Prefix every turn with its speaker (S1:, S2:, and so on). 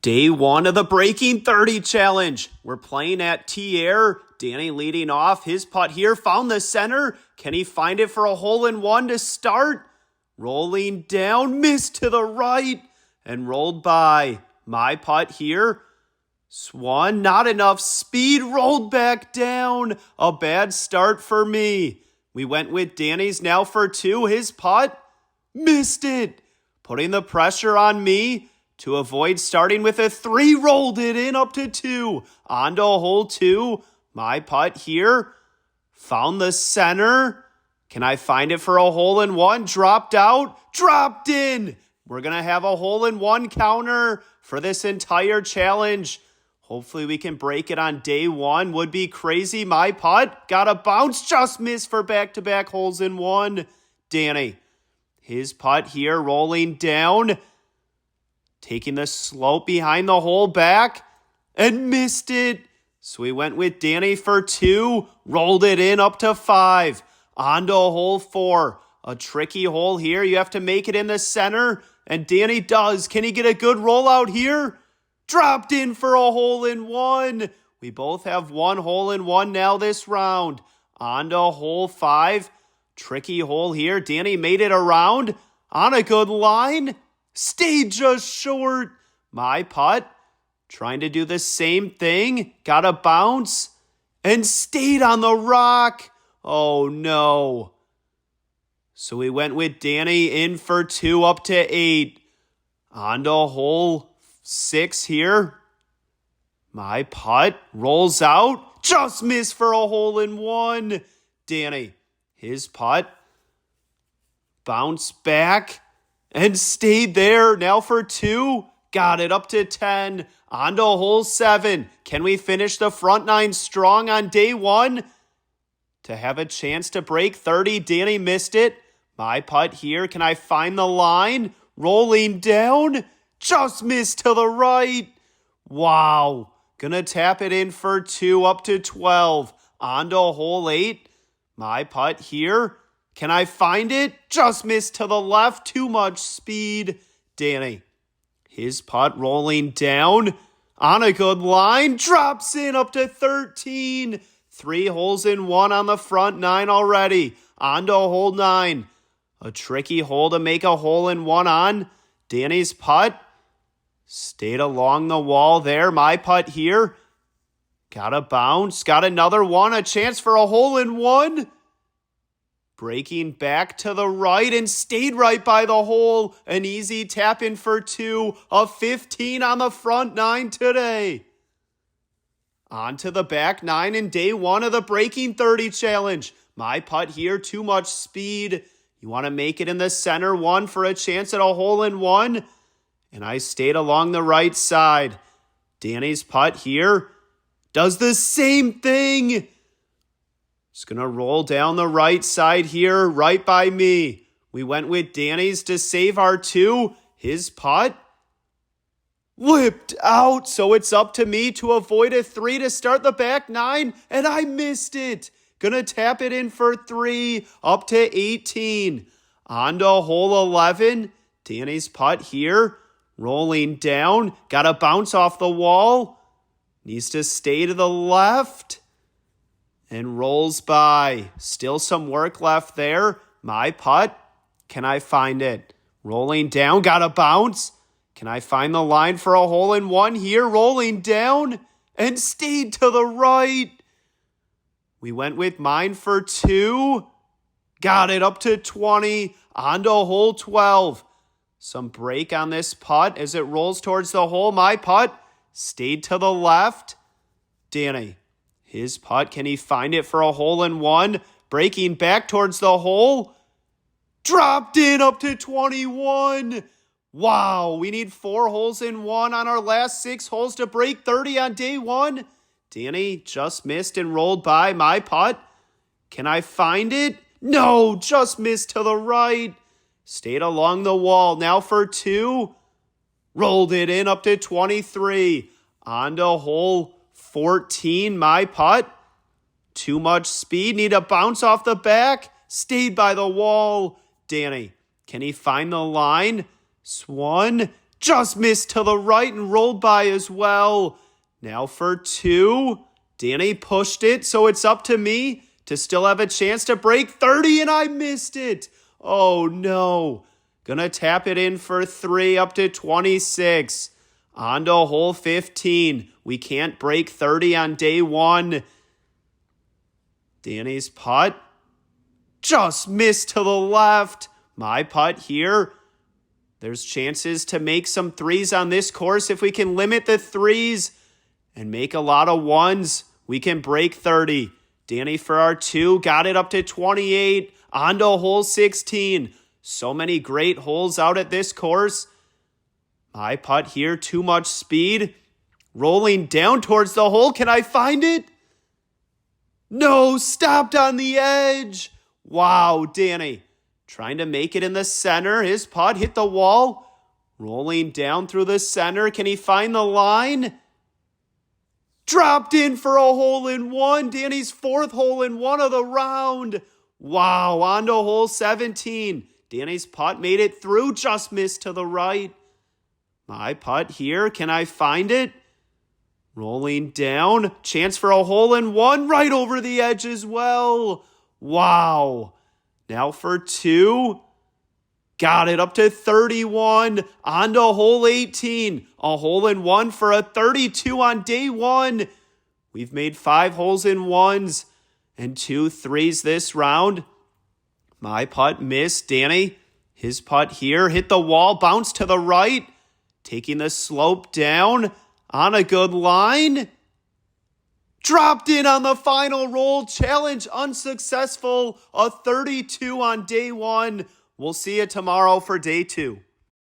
S1: Day one of the Breaking 30 Challenge. We're playing at T-Air. Danny leading off. His putt here found the center. Can he find it for a hole-in-one to start? Rolling down, missed to the right, and rolled by. My putt here. Swung, not enough speed, rolled back down. A bad start for me. We went with Danny's now for two. His putt, missed it. Putting the pressure on me. To avoid starting with a three, rolled it in up to two. On to hole two. My putt here. Found the center. Can I find it for a hole-in-one? Dropped out. Dropped in. We're going to have a hole-in-one counter for this entire challenge. Hopefully we can break it on day one. Would be crazy. My putt. Got a bounce. Just missed for back-to-back holes in one. Danny. His putt here rolling down. Taking the slope behind the hole back and missed it. So we went with Danny for two, rolled it in up to five. On to hole four. A tricky hole here. You have to make it in the center, and Danny does. Can he get a good rollout here? Dropped in for a hole-in-one. We both have one hole-in-one now this round. On to hole five. Tricky hole here. Danny made it around on a good line. Stayed just short. My putt, trying to do the same thing. Got a bounce and stayed on the rock. Oh no. So we went with Danny in for two up to eight. On to hole six here. My putt rolls out. Just missed for a hole-in-one. Danny, his putt, bounce back. And stayed there. Now for two. Got it up to 10. On to hole 7. Can we finish the front nine strong on day one? To have a chance to break 30. Danny missed it. My putt here. Can I find the line? Rolling down. Just missed to the right. Wow. Gonna tap it in for two up to 12. On to hole 8. My putt here. Can I find it? Just missed to the left. Too much speed. Danny. His putt rolling down. On a good line. Drops in up to 13. 3 holes in one on the front 9 already. On to hole 9. A tricky hole to make a hole-in-one on. Danny's putt. Stayed along the wall there. My putt here. Got a bounce. Got another one. A chance for a hole-in-one. Breaking back to the right and stayed right by the hole. An easy tap in for two. A 15 on the front 9 today. On to the back 9 in day one of the Breaking 30 Challenge. My putt here, too much speed. You want to make it in the center one for a chance at a hole-in-one. And I stayed along the right side. Danny's putt here does the same thing. It's going to roll down the right side here, right by me. We went with Danny's to save our two. His putt whipped out, so it's up to me to avoid a 3 to start the back 9, and I missed it. Gonna tap it in for 3, up to 18. On to hole 11. Danny's putt here, rolling down. Got to bounce off the wall. Needs to stay to the left. And rolls by. Still some work left there. My putt. Can I find it? Rolling down. Got a bounce. Can I find the line for a hole-in-one here? Rolling down. And stayed to the right. We went with mine for 2. Got it up to 20. On to hole 12. Some break on this putt as it rolls towards the hole. My putt. Stayed to the left. Danny. His putt, can he find it for a hole-in-one? Breaking back towards the hole. Dropped in up to 21. Wow, we need 4 holes in one on our last 6 holes to break 30 on day one. Danny just missed and rolled by. My putt. Can I find it? No, just missed to the right. Stayed along the wall. Now for 2. Rolled it in up to 23. On to hole 14, my putt. Too much speed. Need a bounce off the back. Stayed by the wall. Danny, can he find the line? Swung. Just missed to the right and rolled by as well. Now for 2. Danny pushed it, so it's up to me to still have a chance to break 30, and I missed it. Oh no. Gonna tap it in for 3 up to 26. On to hole 15. We can't break 30 on day 1. Danny's putt. Just missed to the left. My putt here. There's chances to make some 3s on this course. If we can limit the 3s and make a lot of 1s, we can break 30. Danny for our 2. Got it up to 28. On to hole 16. So many great holes out at this course. My putt here. Too much speed. Rolling down towards the hole. Can I find it? No, stopped on the edge. Wow, Danny. Trying to make it in the center. His putt hit the wall. Rolling down through the center. Can he find the line? Dropped in for a hole-in-one. Danny's 4th hole-in-one of the round. Wow, on to hole 17. Danny's putt made it through. Just missed to the right. My putt here. Can I find it? Rolling down. Chance for a hole-in-one right over the edge as well. Wow. Now for 2. Got it up to 31. On to hole 18. A hole-in-one for a 32 on day 1. We've made 5 holes-in-ones and 2 3s this round. My putt missed. Danny, his putt here, hit the wall, bounced to the right. Taking the slope down on a good line. Dropped in on the final roll. Challenge unsuccessful. A 32 on day 1. We'll see you tomorrow for day 2.